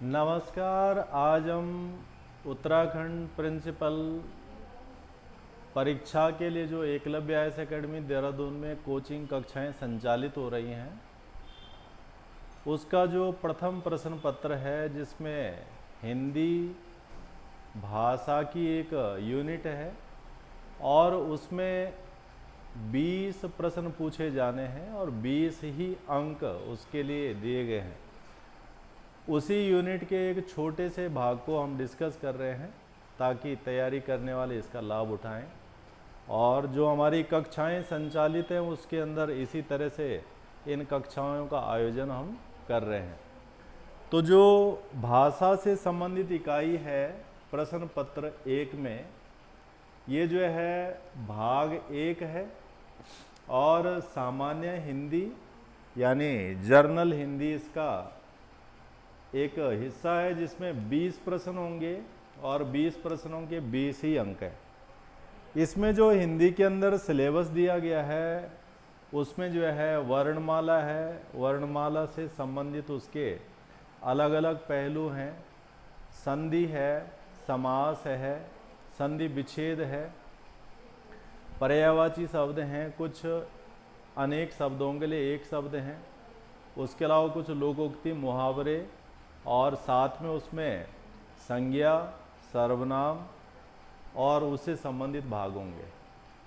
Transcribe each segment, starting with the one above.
नमस्कार। आज हम उत्तराखंड प्रिंसिपल परीक्षा के लिए जो एकलव्य आईएएस एकेडमी देहरादून में कोचिंग कक्षाएं संचालित हो रही हैं, उसका जो प्रथम प्रश्न पत्र है जिसमें हिंदी भाषा की एक यूनिट है और उसमें 20 प्रश्न पूछे जाने हैं और 20 ही अंक उसके लिए दिए गए हैं। उसी यूनिट के एक छोटे से भाग को हम डिस्कस कर रहे हैं ताकि तैयारी करने वाले इसका लाभ उठाएं और जो हमारी कक्षाएं संचालित हैं उसके अंदर इसी तरह से इन कक्षाओं का आयोजन हम कर रहे हैं। तो जो भाषा से संबंधित इकाई है प्रश्न पत्र 1 में, ये जो है भाग 1 है और सामान्य हिंदी यानी जर्नल हिंदी इसका एक हिस्सा है जिसमें 20 प्रश्न होंगे और 20 प्रश्नों के 20 ही अंक हैं। इसमें जो हिंदी के अंदर सिलेबस दिया गया है उसमें जो है वर्णमाला है, वर्णमाला से संबंधित उसके अलग अलग पहलू हैं, संधि है, समास है, संधि विच्छेद है, पर्यायवाची शब्द हैं, कुछ अनेक शब्दों के लिए एक शब्द हैं, उसके अलावा कुछ लोकोक्ति मुहावरे और साथ में उसमें संज्ञा, सर्वनाम और उससे संबंधित भाग होंगे।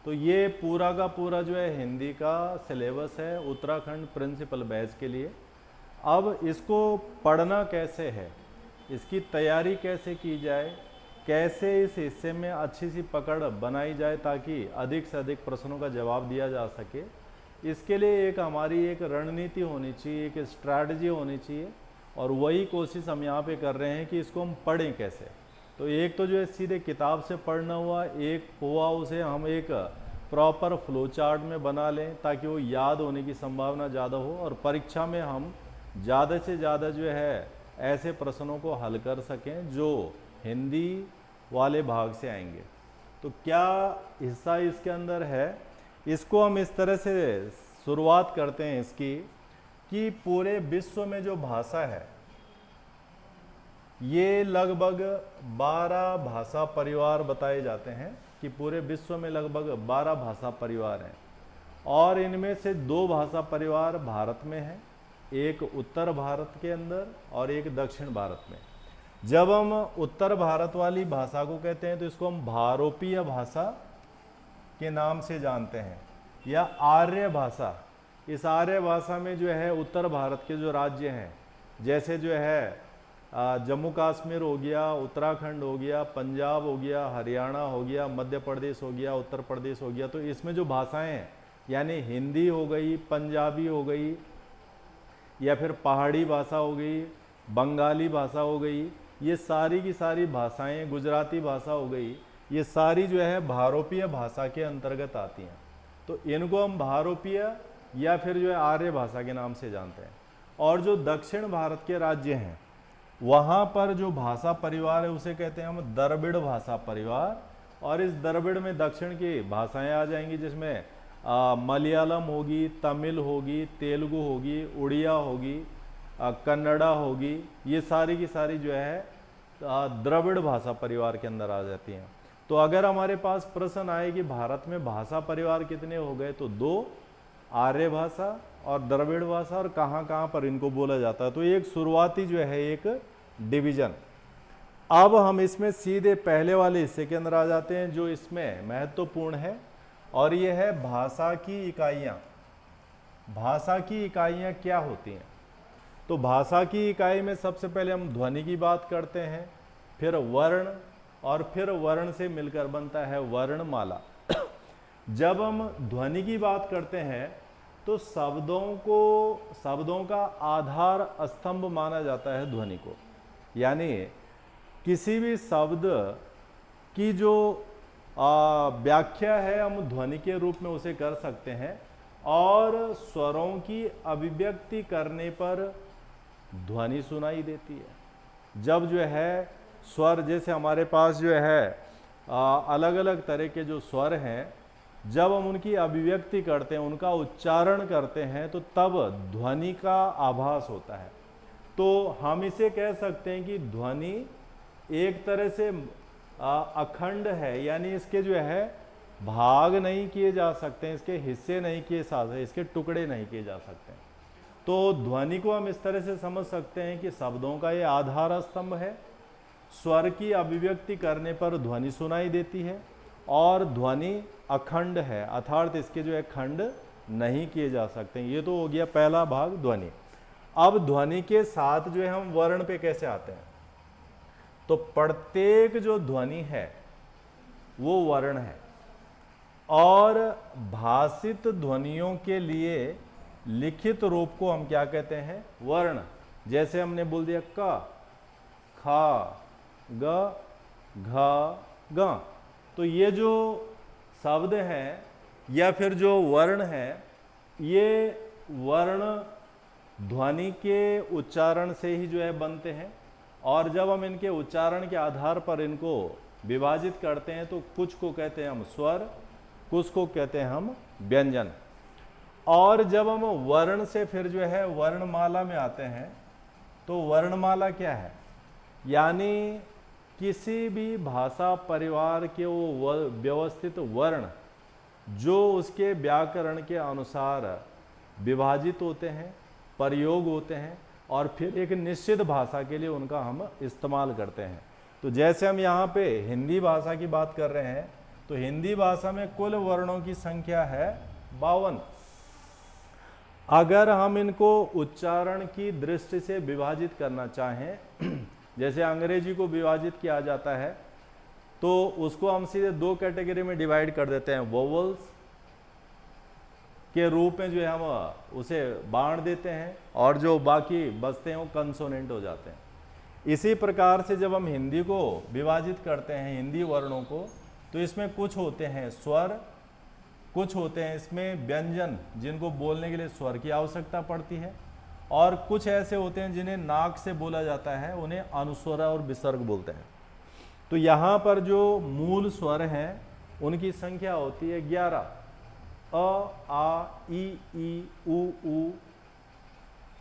तो ये पूरा का पूरा जो है हिंदी का सिलेबस है उत्तराखंड प्रिंसिपल बैच के लिए। अब इसको पढ़ना कैसे है, इसकी तैयारी कैसे की जाए, कैसे इस हिस्से में अच्छी सी पकड़ बनाई जाए ताकि अधिक से अधिक प्रश्नों का जवाब दिया जा सके, इसके लिए एक हमारी एक रणनीति होनी चाहिए, एक स्ट्रैटेजी होनी चाहिए और वही कोशिश हम यहाँ पे कर रहे हैं कि इसको हम पढ़ें कैसे। तो एक तो जो है सीधे किताब से पढ़ना हुआ, एक हुआ उसे हम एक प्रॉपर फ्लो चार्ट में बना लें ताकि वो याद होने की संभावना ज़्यादा हो और परीक्षा में हम ज़्यादा से ज़्यादा जो है ऐसे प्रश्नों को हल कर सकें जो हिंदी वाले भाग से आएंगे। तो क्या हिस्सा इसके अंदर है, इसको हम इस तरह से शुरुआत करते हैं इसकी कि पूरे विश्व में जो भाषा है ये लगभग 12 भाषा परिवार बताए जाते हैं कि पूरे विश्व में लगभग 12 भाषा परिवार हैं और इनमें से 2 भाषा परिवार भारत में हैं, एक उत्तर भारत के अंदर और एक दक्षिण भारत में। जब हम उत्तर भारत वाली भाषा को कहते हैं तो इसको हम भारोपीय भाषा के नाम से जानते हैं या आर्य भाषा। इस आर्य भाषा में जो है उत्तर भारत के जो राज्य हैं जैसे जो है जम्मू कश्मीर हो गया, उत्तराखंड हो गया, पंजाब हो गया, हरियाणा हो गया, मध्य प्रदेश हो गया, उत्तर प्रदेश हो गया, तो इसमें जो भाषाएं हैं यानी हिंदी हो गई, पंजाबी हो गई या फिर पहाड़ी भाषा हो गई, बंगाली भाषा हो गई, ये सारी की सारी भाषाएं, गुजराती भाषा हो गई, ये सारी जो है भारोपीय भाषा के अंतर्गत आती हैं। तो इनको हम भारोपीय या फिर जो है आर्य भाषा के नाम से जानते हैं। और जो दक्षिण भारत के राज्य हैं वहाँ पर जो भाषा परिवार है उसे कहते हैं हम द्रविड़ भाषा परिवार। और इस द्रविड़ में दक्षिण की भाषाएं आ जाएंगी जिसमें मलयालम होगी, तमिल होगी, तेलुगु होगी, उड़िया होगी, कन्नड़ा होगी, ये सारी की सारी जो है द्रविड़ भाषा परिवार के अंदर आ जाती हैं। तो अगर हमारे पास प्रश्न आए कि भारत में भाषा परिवार कितने हो गए, तो 2 आर्य भाषा और द्रविड़ भाषा और कहाँ कहाँ पर इनको बोला जाता है। तो एक शुरुआती जो है एक डिवीजन। अब हम इसमें सीधे पहले वाले हिस्से के अंदर आ जाते हैं जो इसमें महत्वपूर्ण है और ये है भाषा की इकाइयाँ। भाषा की इकाइयाँ क्या होती हैं? तो भाषा की इकाई में सबसे पहले हम ध्वनि की बात करते हैं, फिर वर्ण और फिर वर्ण से मिलकर बनता है वर्णमाला। जब हम ध्वनि की बात करते हैं तो शब्दों का आधार स्तंभ माना जाता है ध्वनि को। यानी किसी भी शब्द की जो व्याख्या है हम ध्वनि के रूप में उसे कर सकते हैं और स्वरों की अभिव्यक्ति करने पर ध्वनि सुनाई देती है। जब जो है स्वर, जैसे हमारे पास जो है अलग अलग तरह के जो स्वर हैं, जब हम उनकी अभिव्यक्ति करते हैं, उनका उच्चारण करते हैं तो तब ध्वनि का आभास होता है। तो हम इसे कह सकते हैं कि ध्वनि एक तरह से अखंड है, यानी इसके जो है भाग नहीं किए जा सकते हैं, इसके हिस्से नहीं किए जा सकते, इसके टुकड़े नहीं किए जा सकते। तो ध्वनि को हम इस तरह से समझ सकते हैं कि शब्दों का ये आधार स्तंभ है, स्वर की अभिव्यक्ति करने पर ध्वनि सुनाई देती है, और ध्वनि अखंड है, अर्थात इसके जो है खंड नहीं किए जा सकते। ये तो हो गया पहला भाग ध्वनि। अब ध्वनि के साथ जो है हम वर्ण पे कैसे आते हैं, तो प्रत्येक जो ध्वनि है वो वर्ण है, और भाषित ध्वनियों के लिए लिखित रूप को हम क्या कहते हैं, वर्ण। जैसे हमने बोल दिया क, ख, ग, घ, ग, तो ये जो शब्द हैं या फिर जो वर्ण है, ये वर्ण ध्वनि के उच्चारण से ही जो है बनते हैं, और जब हम इनके उच्चारण के आधार पर इनको विभाजित करते हैं तो कुछ को कहते हैं हम स्वर, कुछ को कहते हैं हम व्यंजन। और जब हम वर्ण से फिर जो है वर्णमाला में आते हैं, तो वर्णमाला क्या है, यानी किसी भी भाषा परिवार के वो व्यवस्थित वर्ण जो उसके व्याकरण के अनुसार विभाजित होते हैं, प्रयोग होते हैं, और फिर एक निश्चित भाषा के लिए उनका हम इस्तेमाल करते हैं। तो जैसे हम यहाँ पे हिंदी भाषा की बात कर रहे हैं, तो हिंदी भाषा में कुल वर्णों की संख्या है 52। अगर हम इनको उच्चारण की दृष्टि से विभाजित करना चाहें, जैसे अंग्रेजी को विभाजित किया जाता है, तो उसको हम सीधे दो कैटेगरी में डिवाइड कर देते हैं, वोवल्स के रूप में जो है हम उसे बांट देते हैं, और जो बाकी बचते हैं वो कंसोनेंट हो जाते हैं। इसी प्रकार से जब हम हिंदी को विभाजित करते हैं, हिंदी वर्णों को, तो इसमें कुछ होते हैं स्वर, कुछ होते हैं इसमें व्यंजन जिनको बोलने के लिए स्वर की आवश्यकता पड़ती है, और कुछ ऐसे होते हैं जिन्हें नाक से बोला जाता है, उन्हें अनुस्वर और विसर्ग बोलते हैं। तो यहाँ पर जो मूल स्वर हैं उनकी संख्या होती है 11, अ, आ, ई, उ,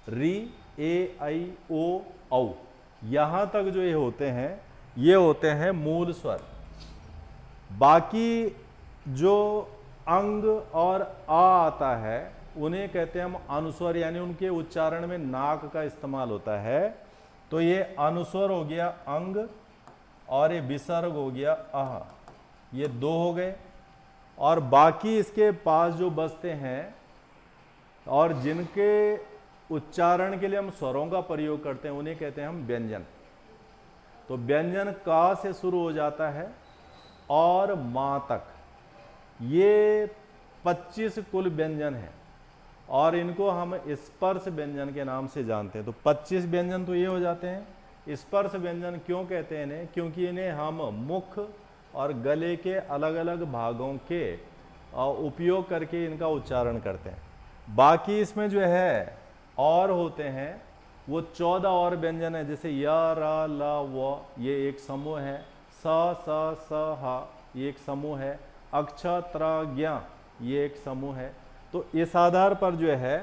री, ए, ऐ, ओ, औ। यहाँ तक जो ये होते हैं मूल स्वर। बाकी जो अंग और आ आता है उन्हें कहते हैं हम अनुस्वर, यानी उनके उच्चारण में नाक का इस्तेमाल होता है। तो ये अनुस्वर हो गया अंग, और ये विसर्ग हो गया अह, ये दो हो गए। और बाकी इसके पास जो बचते हैं और जिनके उच्चारण के लिए हम स्वरों का प्रयोग करते हैं, उन्हें कहते हैं हम व्यंजन। तो व्यंजन का से शुरू हो जाता है और मां तक, ये 25 कुल व्यंजन हैं, और इनको हम स्पर्श व्यंजन के नाम से जानते हैं। तो 25 व्यंजन तो ये हो जाते हैं। स्पर्श व्यंजन क्यों कहते हैं इन्हें, क्योंकि इन्हें हम मुख और गले के अलग अलग भागों के उपयोग करके इनका उच्चारण करते हैं। बाकी इसमें जो है और होते हैं वो 14 और व्यंजन है, जैसे य, र, ल, व, ये एक समूह है, स, स, ह, ये एक समूह है, अक्ष, त्र, ज्ञ, ये एक समूह है। तो इस आधार पर जो है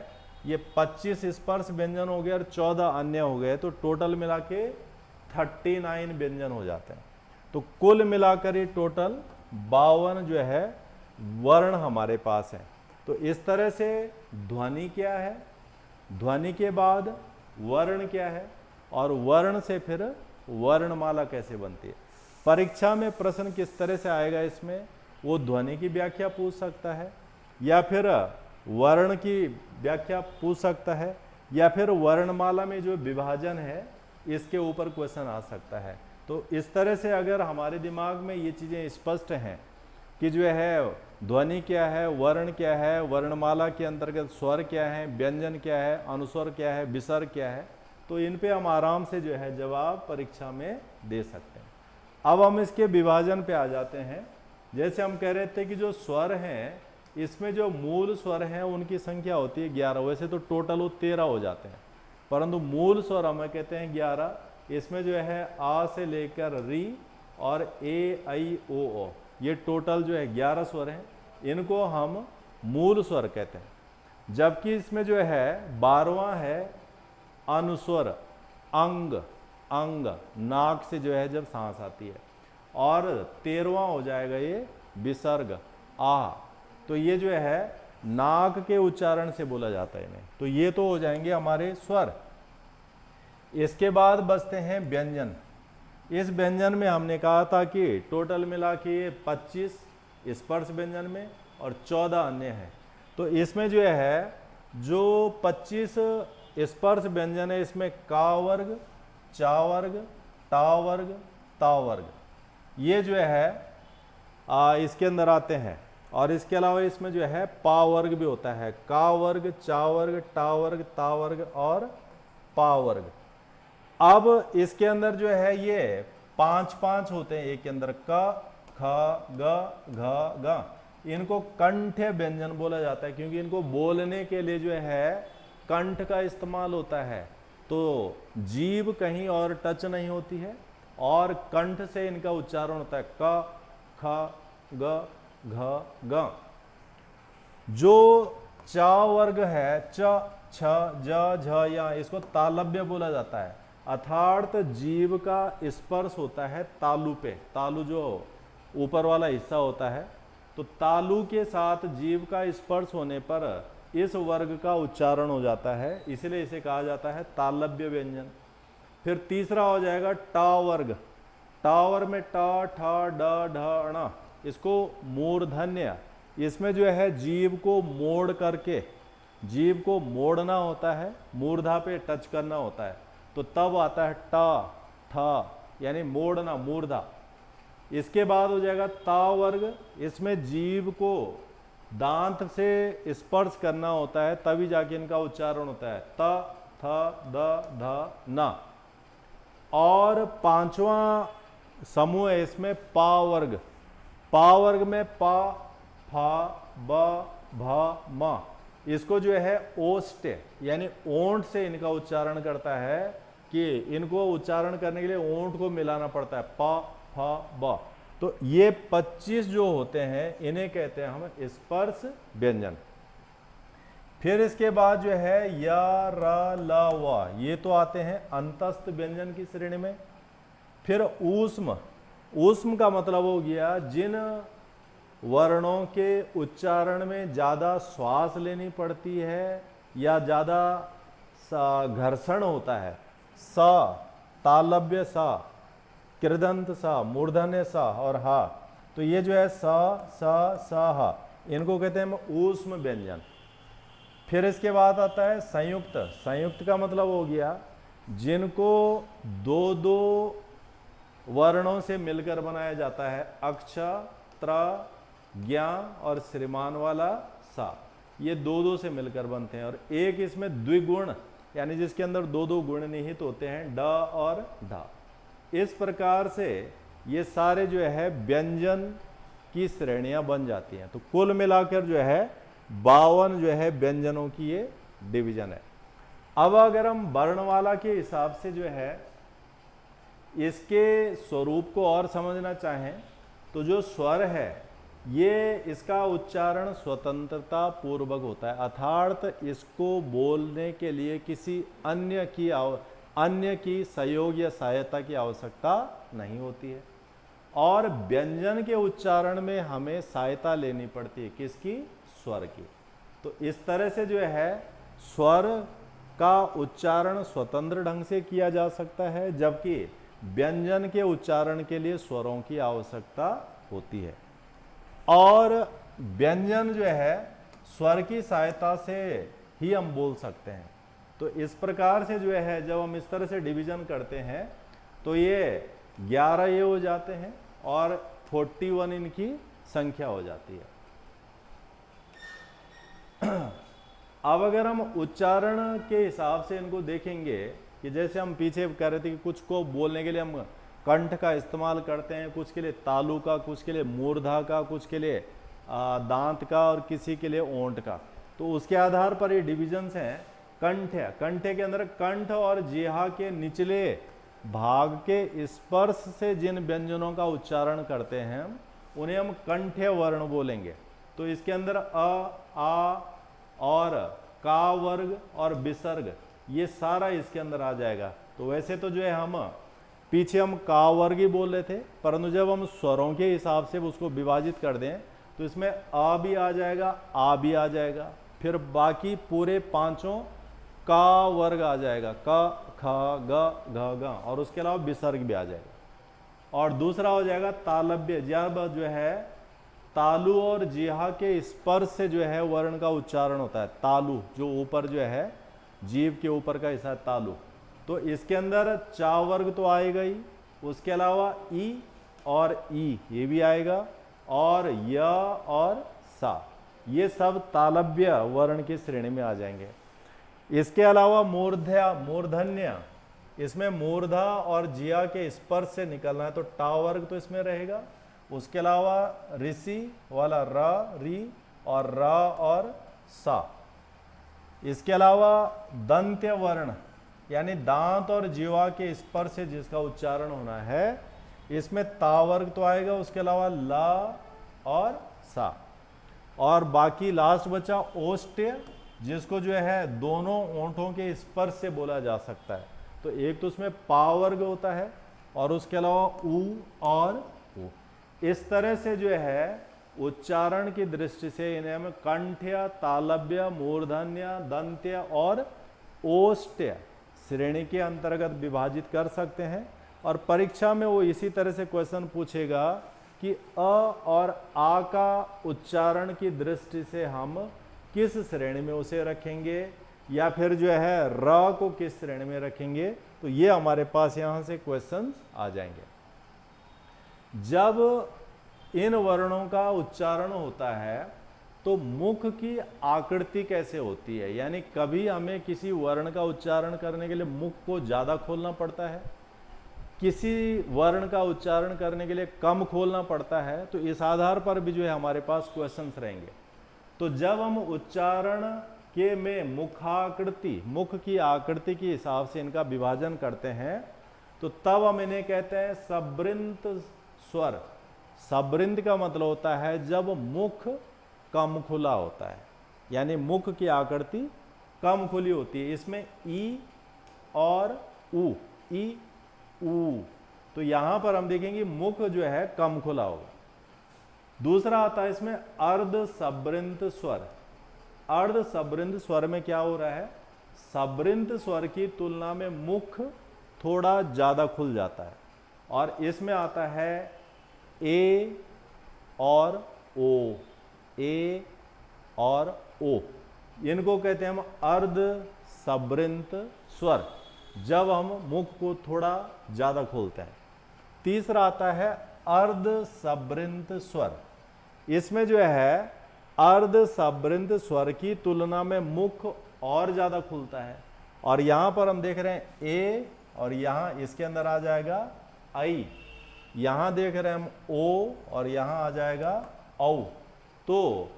ये 25 स्पर्श व्यंजन हो गए और 14 अन्य हो गए, तो टोटल मिला के 39 व्यंजन हो जाते हैं। तो कुल मिलाकर ये टोटल 52 जो है वर्ण हमारे पास है। तो इस तरह से ध्वनि क्या है, ध्वनि के बाद वर्ण क्या है, और वर्ण से फिर वर्णमाला कैसे बनती है। परीक्षा में प्रश्न किस तरह से आएगा, इसमें वो ध्वनि की व्याख्या पूछ सकता है, या फिर वर्ण की व्याख्या पूछ सकता है, या फिर वर्णमाला में जो विभाजन है इसके ऊपर क्वेश्चन आ सकता है। तो इस तरह से अगर हमारे दिमाग में ये चीज़ें स्पष्ट हैं कि जो है ध्वनि क्या है, वर्ण क्या है, वर्णमाला के अंतर्गत स्वर क्या है, व्यंजन क्या है, अनुस्वर क्या है, विसर्ग क्या है, तो इन पे हम आराम से जो है जवाब परीक्षा में दे सकते हैं। अब हम इसके विभाजन पे आ जाते हैं। जैसे हम कह रहे थे कि जो स्वर हैं इसमें जो मूल स्वर हैं उनकी संख्या होती है 11। वैसे तो टोटल वो 13 हो जाते हैं, परंतु मूल स्वर हमें कहते हैं 11। इसमें जो है आ से लेकर री और ए, ऐ, ओ, ये टोटल जो है 11 स्वर हैं, इनको हम मूल स्वर कहते हैं। जबकि इसमें जो है 12वां है अनुस्वर, अंग, अंग नाक से जो है जब सांस आती है। और 13वां हो जाएगा ये विसर्ग आ, तो ये जो है नाक के उच्चारण से बोला जाता है इन्हें। तो ये तो हो जाएंगे हमारे स्वर। इसके बाद बचते हैं व्यंजन। इस व्यंजन में हमने कहा था कि टोटल मिला के 25 स्पर्श व्यंजन में और 14 अन्य है। तो इसमें जो है जो 25 स्पर्श व्यंजन है इसमें का वर्ग, चा वर्ग, टा वर्ग, ता वर्ग ये जो है इसके अंदर आते हैं। और इसके अलावा इसमें जो है पा वर्ग भी होता है, का वर्ग, चा वर्ग, टा वर्ग, ता वर्ग और पा वर्ग। अब इसके अंदर जो है ये 5 होते हैं एक के अंदर, क, ख, ग, घ, ग। इनको कंठ व्यंजन बोला जाता है क्योंकि इनको बोलने के लिए जो है कंठ का इस्तेमाल होता है। तो जीभ कहीं और टच नहीं होती है और कंठ से इनका उच्चारण होता है, क, ख, ग, घ, ग। जो चा वर्ग है, च, छ, ज, झ, या इसको तालव्य बोला जाता है, अर्थात जीभ का स्पर्श होता है तालु पे। तालु जो ऊपर वाला हिस्सा होता है, तो तालु के साथ जीभ का स्पर्श होने पर इस वर्ग का उच्चारण हो जाता है, इसलिए इसे कहा जाता है तालव्य व्यंजन। फिर तीसरा हो जाएगा टा वर्ग। टा वर्ग में टा, ठा, ड, ढ, ण, इसको मूर्धन्य, इसमें जो है जीभ को मोड़ करके, जीभ को मोड़ना होता है, मूर्धा पे टच करना होता है, तो तब आता है टा, था, यानी मोड़ना, मूर्धा। इसके बाद हो जाएगा ता वर्ग, इसमें जीभ को दांत से स्पर्श करना होता है, तभी जाके इनका उच्चारण होता है, त, थ, द, ध, न। और 5वां समूह है इसमें पा वर्ग। पा वर्ग में पा, फा, ब, भ, म, इसको जो है ओष्ठ यानी ओंठ से इनका उच्चारण करता है कि इनको उच्चारण करने के लिए ओंठ को मिलाना पड़ता है, प, फ, ब। तो ये 25 जो होते हैं इन्हें कहते हैं हम स्पर्श व्यंजन। फिर इसके बाद जो है या, र, ल, व, ये तो आते हैं अंतस्थ व्यंजन की श्रेणी में। फिर ऊष्म, ऊष्म का मतलब हो गया जिन वर्णों के उच्चारण में ज़्यादा श्वास लेनी पड़ती है या ज़्यादा घर्षण होता है, स, तालव्य स, कृदंत स, मूर्धन्य स और ह, तो ये जो है स, स, ह, इनको कहते हैं ऊष्म व्यंजन। फिर इसके बाद आता है संयुक्त। संयुक्त का मतलब हो गया जिनको दो दो वर्णों से मिलकर बनाया जाता है, अक्ष, त्र, ज्ञा और श्रीमान वाला सा, ये दो से मिलकर बनते हैं। और एक इसमें द्विगुण यानी जिसके अंदर दो गुण निहित होते हैं, ड और ढ। इस प्रकार से ये सारे जो है व्यंजन की श्रेणियां बन जाती हैं। तो कुल मिलाकर जो है 52 जो है व्यंजनों की ये डिवीजन है। अब अगर हम वर्णमाला के हिसाब से जो है इसके स्वरूप को और समझना चाहें तो जो स्वर है ये इसका उच्चारण स्वतंत्रता पूर्वक होता है, अर्थात इसको बोलने के लिए किसी अन्य की सहयोग या सहायता की आवश्यकता नहीं होती है। और व्यंजन के उच्चारण में हमें सहायता लेनी पड़ती है, किसकी? स्वर की। तो इस तरह से जो है स्वर का उच्चारण स्वतंत्र ढंग से किया जा सकता है, जबकि व्यंजन के उच्चारण के लिए स्वरों की आवश्यकता होती है। और व्यंजन जो है स्वर की सहायता से ही हम बोल सकते हैं। तो इस प्रकार से जो है जब हम इस तरह से डिवीजन करते हैं तो ये 11 ये हो जाते हैं और 41 इनकी संख्या हो जाती है। अब अगर हम उच्चारण के हिसाब से इनको देखेंगे कि जैसे हम पीछे कह रहे थे कि कुछ को बोलने के लिए हम कंठ का इस्तेमाल करते हैं, कुछ के लिए तालु का, कुछ के लिए मूर्धा का, कुछ के लिए दांत का और किसी के लिए ओंठ का। तो उसके आधार पर ये डिविजन्स हैं। कंठ है, कंठे के अंदर कंठ और जिह्वा के निचले भाग के स्पर्श से जिन व्यंजनों का उच्चारण करते हैं उन्हें हम कंठ्य वर्ण बोलेंगे। तो इसके अंदर अ, आ और का वर्ग और विसर्ग ये सारा इसके अंदर आ जाएगा। तो वैसे तो जो है हम पीछे हम का वर्ग ही बोल रहे थे, परंतु जब हम स्वरों के हिसाब से उसको विभाजित कर दें तो इसमें आ भी आ जाएगा, आ भी आ जाएगा, फिर बाकी पूरे पांचों का वर्ग आ जाएगा, क ख ग घ ग, और उसके अलावा विसर्ग भी आ जाएगा। और दूसरा हो जाएगा तालव्य, जब जो है तालु और जिहा के स्पर्श से जो है वर्ण का उच्चारण होता है। तालु जो ऊपर जो है जीभ के ऊपर का हिस्सा है तालु, तो इसके अंदर चा वर्ग तो आएगा ही, उसके अलावा ई और ई ये भी आएगा, और य और सा ये सब तालव्य वर्ण की श्रेणी में आ जाएंगे। इसके अलावा मूर्ध्या मूर्धन्य, इसमें मूर्धा और जिया के स्पर्श से निकलना है तो टा वर्ग तो इसमें रहेगा। उसके अलावा ऋषि वाला र री और र और सा। इसके अलावा दंत्य वर्ण यानी दांत और जीवा के स्पर्श से जिसका उच्चारण होना है, इसमें ता वर्ग तो आएगा, उसके अलावा ला और सा। और बाकी लास्ट बचा ओष्ठ्य, जिसको जो है दोनों ओंठों के स्पर्श से बोला जा सकता है। तो एक तो उसमें पा वर्ग होता है और उसके अलावा ऊ और ऊ। इस तरह से जो है उच्चारण की दृष्टि से इन्हें हम कंठ्य, तालव्य, मूर्धन्य, दंत्य और ओष्ठ्य श्रेणी के अंतर्गत विभाजित कर सकते हैं। और परीक्षा में वो इसी तरह से क्वेश्चन पूछेगा कि अ और आ का उच्चारण की दृष्टि से हम किस श्रेणी में उसे रखेंगे, या फिर जो है र को किस श्रेणी में रखेंगे। तो ये हमारे पास यहाँ से क्वेश्चंस आ जाएंगे। जब इन वर्णों का उच्चारण होता है तो मुख की आकृति कैसे होती है, यानी कभी हमें किसी वर्ण का उच्चारण करने के लिए मुख को ज़्यादा खोलना पड़ता है, किसी वर्ण का उच्चारण करने के लिए कम खोलना पड़ता है। तो इस आधार पर भी जो है हमारे पास क्वेश्चंस रहेंगे। तो जब हम उच्चारण के में मुखाकृति, मुख की आकृति के हिसाब से इनका विभाजन करते हैं तो तब हम इन्हें कहते हैं सब्रिंत स्वर। सब्रिंत का मतलब होता है जब मुख कम खुला होता है, यानी मुख की आकृति कम खुली होती है। इसमें ई और ऊ, ई ऊ, तो यहां पर हम देखेंगे मुख जो है कम खुला होगा। दूसरा आता है इसमें अर्ध सब्रिंत स्वर। अर्ध सब्रिंत स्वर में क्या हो रहा है, सब्रिंत स्वर की तुलना में मुख थोड़ा ज्यादा खुल जाता है, और इसमें आता है ए और ओ, ए और ओ, इनको कहते हैं हम अर्ध सब्रिंत स्वर, जब हम मुख को थोड़ा ज्यादा खोलते हैं। तीसरा आता है अर्ध सब्रिंत स्वर। इसमें जो है अर्ध सब्रिंत स्वर की तुलना में मुख और ज्यादा खुलता है, और यहां पर हम देख रहे हैं ए, और यहां इसके अंदर आ जाएगा आई। यहां देख रहे हैं हम ओ, और यहां आ जाएगा औ। तो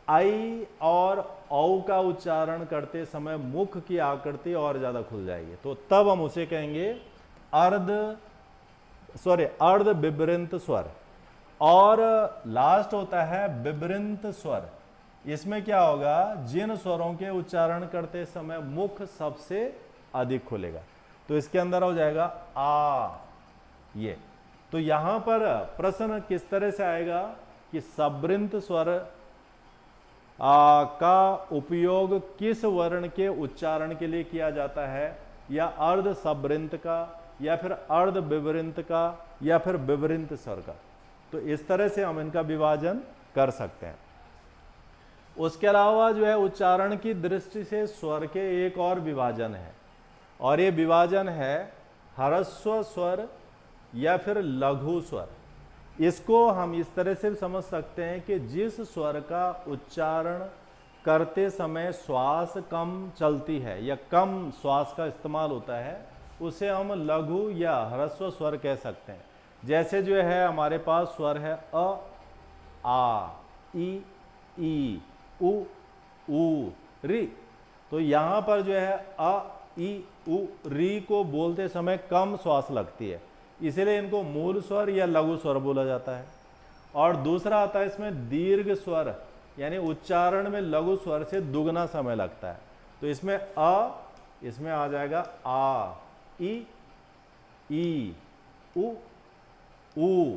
आई और औ का उच्चारण करते समय मुख की आकृति और ज्यादा खुल जाएगी, तो तब हम उसे कहेंगे अर्ध बिबृंत स्वर। और लास्ट होता है बिबृंत स्वर। इसमें क्या होगा, जिन स्वरों के उच्चारण करते समय मुख सबसे अधिक खुलेगा, तो इसके अंदर हो जाएगा आ, ये। तो यहां पर प्रश्न किस तरह से आएगा कि सब्रिंत स्वर का उपयोग किस वर्ण के उच्चारण के लिए किया जाता है, या अर्ध सब्रिंत का, या फिर अर्ध बिबृंत का, या फिर बिबृंत स्वर का। तो इस तरह से हम इनका विभाजन कर सकते हैं। उसके अलावा जो है उच्चारण की दृष्टि से स्वर के एक और विभाजन है, और ये विभाजन है ह्रस्व स्वर या फिर लघु स्वर। इसको हम इस तरह से समझ सकते हैं कि जिस स्वर का उच्चारण करते समय श्वास कम चलती है या कम श्वास का इस्तेमाल होता है, उसे हम लघु या ह्रस्व स्वर कह सकते हैं। जैसे जो है हमारे पास स्वर है अ, आ, ई, उ, ऊ, री। तो यहां पर जो है अ, ई, उ, री को बोलते समय कम श्वास लगती है, इसलिए इनको मूल स्वर या लघु स्वर बोला जाता है। और दूसरा आता है इसमें दीर्घ स्वर, यानी उच्चारण में लघु स्वर से दुगना समय लगता है। तो इसमें अ, इसमें आ जाएगा आ, ई, उ, ऊ,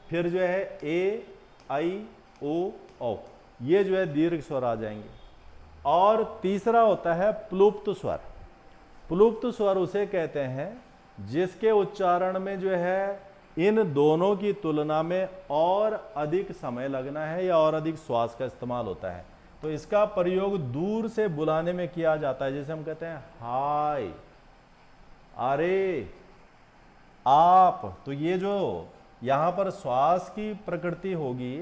फिर जो है ए, आई, ओ, औ, ये जो है दीर्घ स्वर आ जाएंगे। और तीसरा होता है प्लुप्त स्वर। प्लुप्त स्वर उसे कहते हैं जिसके उच्चारण में जो है इन दोनों की तुलना में और अधिक समय लगना है या और अधिक श्वास का इस्तेमाल होता है। तो इसका प्रयोग दूर से बुलाने में किया जाता है, जैसे हम कहते हैं हाय, अरे, आप। तो ये जो यहाँ पर श्वास की प्रकृति होगी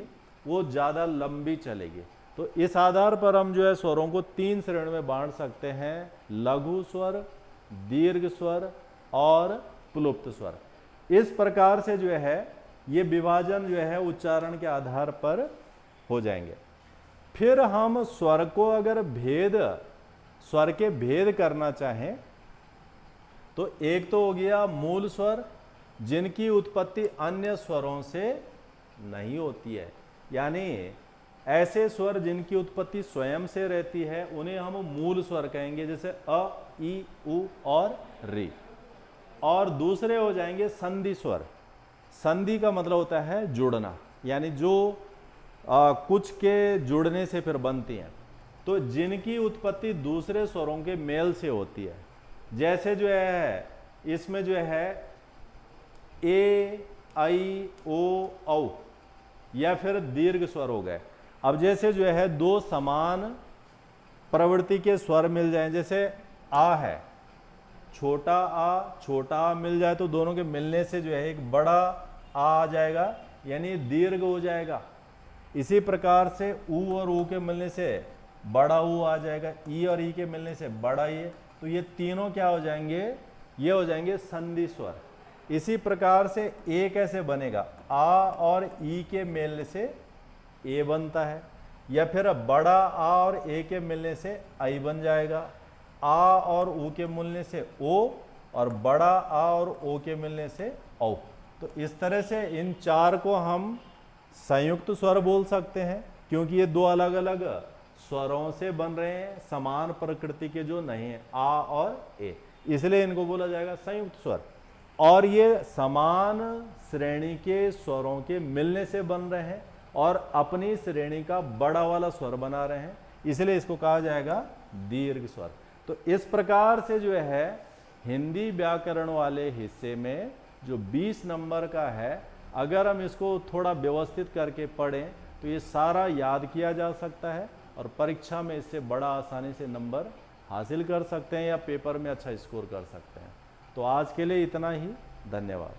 वो ज़्यादा लंबी चलेगी। तो इस आधार पर हम जो है स्वरों को 3 श्रेणी में बांट सकते हैं, लघु स्वर, दीर्घ स्वर और प्लुप्त स्वर। इस प्रकार से जो है ये विभाजन जो है उच्चारण के आधार पर हो जाएंगे। फिर हम स्वर को अगर स्वर के भेद करना चाहें तो एक तो हो गया मूल स्वर जिनकी उत्पत्ति अन्य स्वरों से नहीं होती है, यानी ऐसे स्वर जिनकी उत्पत्ति स्वयं से रहती है उन्हें हम मूल स्वर कहेंगे, जैसे अ, ई, उ और री। और दूसरे हो जाएंगे संधि स्वर। संधि का मतलब होता है जुड़ना, यानी जो कुछ के जुड़ने से फिर बनती हैं, तो जिनकी उत्पत्ति दूसरे स्वरों के मेल से होती है। जैसे जो है इसमें जो है ए, आई, ओ, औ, या फिर दीर्घ स्वर हो गए। अब जैसे जो है दो समान प्रवृत्ति के स्वर मिल जाएं, जैसे आ है, छोटा आ मिल जाए तो दोनों के मिलने से जो है एक बड़ा आ जाएगा, यानी दीर्घ हो जाएगा। इसी प्रकार से ऊ और ऊ के मिलने से बड़ा ऊ आ जाएगा, ई और ई के मिलने से बड़ा ई। तो ये तीनों क्या हो जाएंगे, ये हो जाएंगे संधि स्वर। इसी प्रकार से ए कैसे बनेगा, आ और ई के मिलने से ए बनता है, या फिर बड़ा आ और ए के मिलने से आई बन जाएगा, आ और ऊ के मिलने से ओ, और बड़ा आ और ओ के मिलने से औ। तो इस तरह से इन चार को हम संयुक्त स्वर बोल सकते हैं, क्योंकि ये दो अलग अलग स्वरों से बन रहे हैं, समान प्रकृति के जो नहीं है, आ और ए, इसलिए इनको बोला जाएगा संयुक्त स्वर। और ये समान श्रेणी के स्वरों के मिलने से बन रहे हैं और अपनी श्रेणी का बड़ा वाला स्वर बना रहे हैं, इसलिए इसको कहा जाएगा दीर्घ स्वर। तो इस प्रकार से जो है हिंदी व्याकरण वाले हिस्से में जो 20 नंबर का है, अगर हम इसको थोड़ा व्यवस्थित करके पढ़ें तो ये सारा याद किया जा सकता है और परीक्षा में इससे बड़ा आसानी से नंबर हासिल कर सकते हैं या पेपर में अच्छा स्कोर कर सकते हैं। तो आज के लिए इतना ही, धन्यवाद।